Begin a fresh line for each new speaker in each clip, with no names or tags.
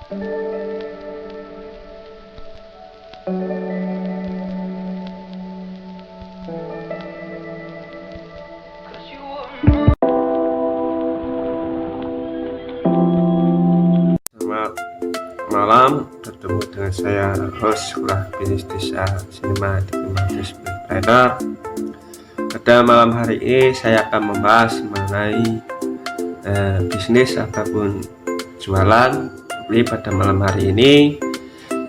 Selamat malam, bertemu dengan saya host Sekolah Bisnis Desa Sinema Diplomatis Trader. Pada malam hari ini saya akan membahas mengenai bisnis ataupun jualan. Jadi pada malam hari ini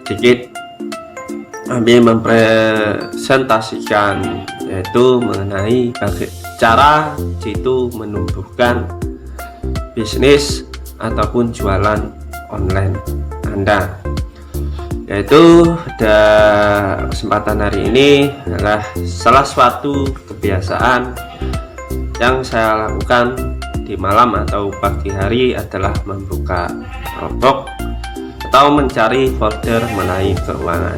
sedikit mempresentasikan yaitu mengenai cara itu menumbuhkan bisnis ataupun jualan online Anda. Yaitu pada kesempatan hari ini adalah salah suatu kebiasaan yang saya lakukan di malam atau pagi hari adalah membuka Dropbox atau mencari folder mengenai keuangan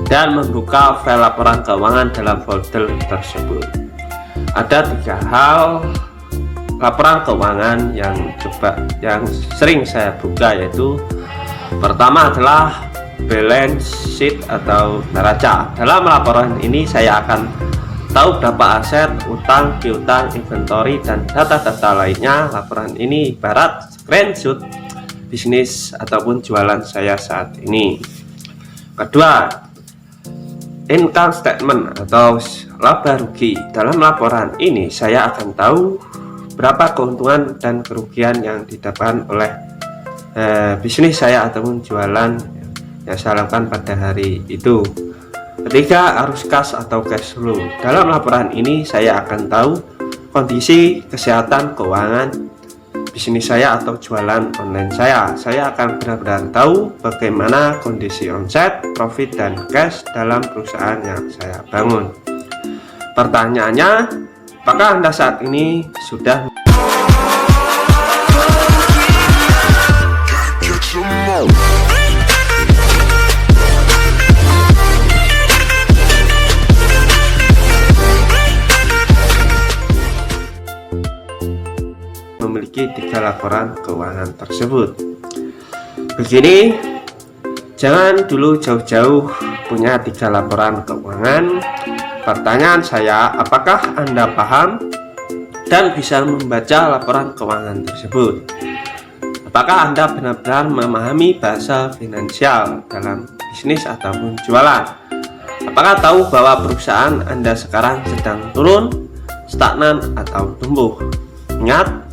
dan membuka file laporan keuangan dalam folder tersebut. Ada 3 hal laporan keuangan yang sering saya buka, yaitu pertama adalah balance sheet atau neraca. Dalam laporan ini saya akan tahu berapa aset, utang, piutang, inventory, dan data-data lainnya. Laporan ini ibarat screenshot bisnis ataupun jualan saya saat ini. Kedua, income statement atau laba rugi. Dalam laporan ini saya akan tahu berapa keuntungan dan kerugian yang didapatkan oleh bisnis saya ataupun jualan yang saya lakukan pada hari itu. Ketiga, arus kas atau cash flow. Dalam laporan ini saya akan tahu kondisi kesehatan keuangan bisnis saya atau jualan online saya. Saya akan benar-benar tahu bagaimana kondisi omset, profit, dan cash dalam perusahaan yang saya bangun. Pertanyaannya, apakah Anda saat ini sudah memiliki 3 laporan keuangan tersebut? Begini, jangan dulu jauh-jauh punya 3 laporan keuangan. Pertanyaan saya, apakah Anda paham dan bisa membaca laporan keuangan tersebut? Apakah Anda benar-benar memahami bahasa finansial dalam bisnis ataupun jualan? Apakah tahu bahwa perusahaan Anda sekarang sedang turun, stagnan, atau tumbuh? Ingat,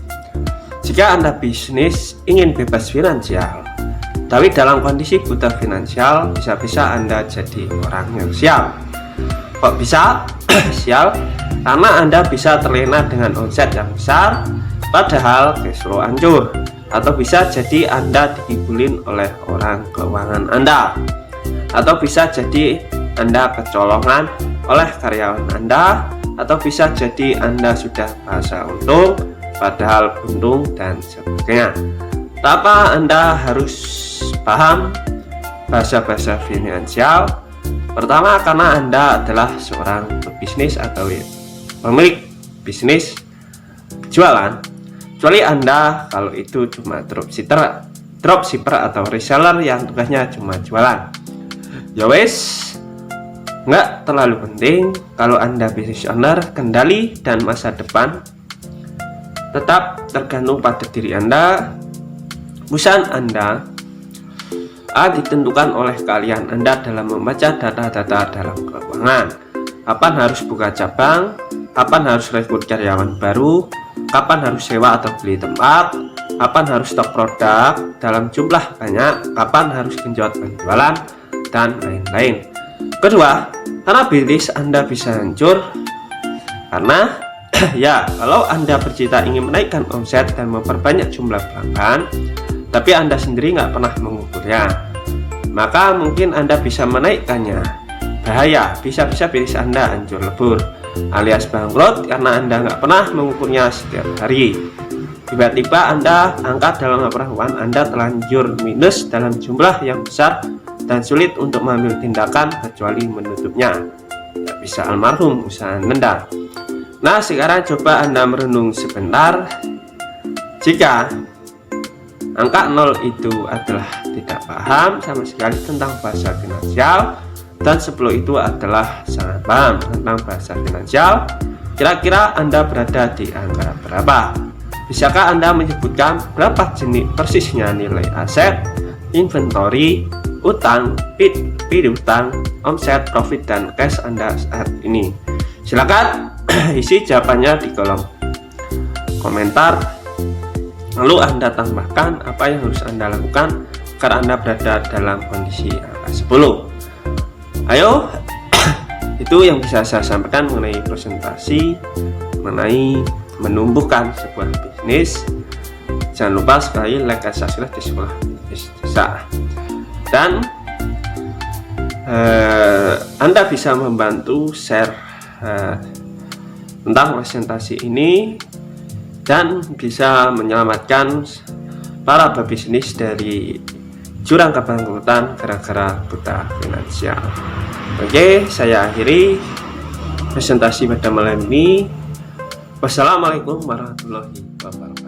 jika Anda bisnis ingin bebas finansial, tapi dalam kondisi buta finansial, bisa-bisa Anda jadi orang yang sial. Kok bisa sial? Karena Anda bisa terlena dengan omset yang besar, padahal cash flow hancur. Atau bisa jadi Anda dikibulin oleh orang keuangan Anda, atau bisa jadi Anda kecolongan oleh karyawan Anda, atau bisa jadi Anda sudah merasa untung padahal buntung, dan sebagainya. Apa Anda harus paham bahasa-bahasa finansial? Pertama, karena Anda adalah seorang pebisnis atau pemilik bisnis jualan. Kecuali Anda kalau itu cuma dropshipper atau reseller yang tugasnya cuma jualan. Ya wes, nggak terlalu penting. Kalau Anda business owner, kendali dan masa depan tetap tergantung pada diri Anda. Urusan Anda ditentukan oleh kalian Anda dalam membaca data-data dalam keuangan. Kapan harus buka cabang, kapan harus rekrut karyawan baru, kapan harus sewa atau beli tempat, kapan harus stok produk dalam jumlah banyak, kapan harus genjot penjualan, dan lain-lain. Kedua, karena bisnis Anda bisa hancur karena ya, kalau Anda bercita ingin menaikkan omset dan memperbanyak jumlah pelanggan, tapi Anda sendiri nggak pernah mengukurnya, maka mungkin Anda bisa menaikkannya. Bahaya, bisa-bisa bisnis Anda hancur lebur alias bangkrut karena Anda nggak pernah mengukurnya setiap hari. Tiba-tiba Anda angkat dalam laporan keuangan Anda terlanjur minus dalam jumlah yang besar dan sulit untuk mengambil tindakan kecuali menutupnya. Ya, bisa almarhum usaha Anda. Nah, sekarang coba Anda merenung sebentar. Jika Angka 0 itu adalah tidak paham sama sekali tentang bahasa finansial, dan 10 itu adalah sangat paham tentang bahasa finansial. Kira-kira Anda berada di angka berapa? Bisakah Anda menyebutkan berapa jenis persisnya nilai aset, inventory, utang, piutang, omset, profit, dan cash Anda saat ini? Silakan isi jawabannya di kolom komentar. Lalu Anda tambahkan apa yang harus Anda lakukan agar Anda berada dalam kondisi angka 10. Ayo, itu yang bisa saya sampaikan mengenai presentasi mengenai menumbuhkan sebuah bisnis. Jangan lupa sekali like dan subscribe di Sekolah Bisnis Desa. Dan Anda bisa membantu share tentang presentasi ini dan bisa menyelamatkan para pebisnis dari jurang kebangkrutan gara-gara buta finansial. Oke, saya akhiri presentasi pada malam ini. Wassalamualaikum warahmatullahi wabarakatuh.